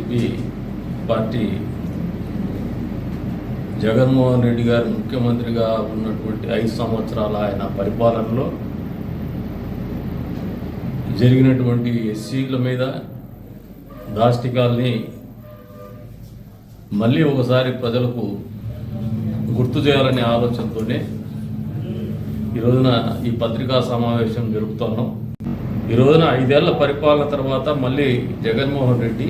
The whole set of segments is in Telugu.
వైఎస్ఆర్సీపీ పార్టీ జగన్మోహన్ రెడ్డి గారు ముఖ్యమంత్రిగా ఉన్నటువంటి 5 సంవత్సరాల ఆయన పరిపాలనలో జరిగినటువంటి ఎస్సీల మీద దాష్టికాల్ని మళ్ళీ ఒకసారి ప్రజలకు గుర్తు చేయాలనే ఆలోచనతోనే ఈ రోజున ఈ పత్రికా సమావేశం జరుపుతున్నాం. ఈ రోజున 5 ఏళ్ల పరిపాలన తర్వాత మళ్ళీ జగన్మోహన్ రెడ్డి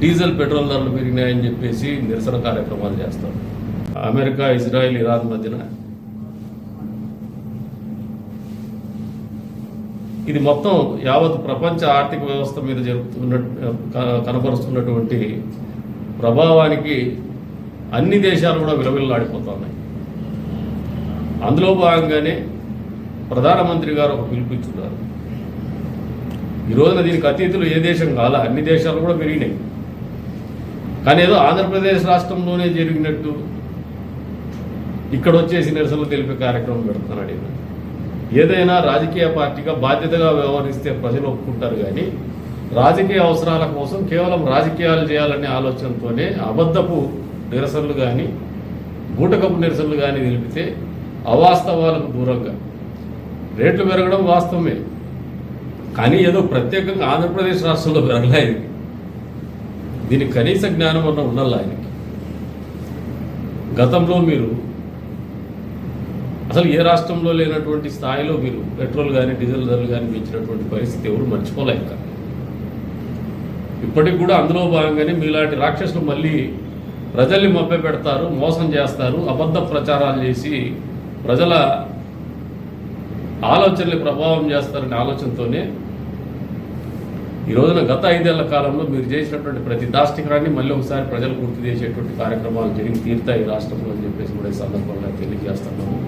డీజిల్ పెట్రోల్ ధరలు పెరిగినాయని చెప్పేసి నిరసన కార్యక్రమాలు చేస్తారు. అమెరికా, ఇజ్రాయెల్, ఇరాన్ మధ్యన ఇది మొత్తం యావత్ ప్రపంచ ఆర్థిక వ్యవస్థ మీద కనపరుస్తున్నటువంటి ప్రభావానికి అన్ని దేశాలు కూడా విలవిల్లాడిపోతున్నాయి. అందులో భాగంగానే ప్రధానమంత్రి గారు ఒక పిలుపుచ్చున్నారు. ఈ రోజున దీనికి అతీతులు ఏ దేశం కాల, అన్ని దేశాలు కూడా పెరిగినాయి. కానీ ఏదో ఆంధ్రప్రదేశ్ రాష్ట్రంలోనే జరిగినట్టు ఇక్కడ వచ్చేసి నిరసనలు తెలిపే కార్యక్రమం పెడుతున్నాడు. ఏదైనా రాజకీయ పార్టీగా బాధ్యతగా వ్యవహరిస్తే ప్రజలు ఒప్పుకుంటారు. కానీ రాజకీయ అవసరాల కోసం కేవలం రాజకీయాలు చేయాలనే ఆలోచనతోనే అబద్ధపు నిరసనలు కానీ బూటకపు నిరసనలు కానీ తెలిపితే అవాస్తవాలకు దూరంగా రేట్లు పెరగడం వాస్తవమే. కానీ ఏదో ప్రత్యేకంగా ఆంధ్రప్రదేశ్ రాష్ట్రంలో పెరగలేదు. దీనికి కనీస జ్ఞానం అన్న ఉండాలి ఆయనకి. గతంలో మీరు అసలు ఏ రాష్ట్రంలో లేనటువంటి స్థాయిలో మీరు పెట్రోల్ కానీ డీజిల్ ధరలు కానీ పెంచినటువంటి పరిస్థితి ఎవరు మర్చిపోలేక ఇప్పటికి కూడా అందులో భాగంగానే మీలాంటి రాక్షసులు మళ్ళీ ప్రజల్ని మభ్యపెడతారు, మోసం చేస్తారు, అబద్ధ ప్రచారాలు చేసి ప్రజల ఆలోచనల్ని ప్రభావం చేస్తారనే ఆలోచనతోనే ఈ రోజున గత 5 ఏళ్ల కాలంలో మీరు చేసినటువంటి ప్రతి దాష్టికాన్ని మళ్ళీ ఒకసారి ప్రజలు గుర్తు చేసేటువంటి కార్యక్రమాలు జరిగి తీరుతాయి రాష్ట్రంలో అని చెప్పేసి కూడా ఈ సందర్భంగా తెలియజేస్తున్నాము.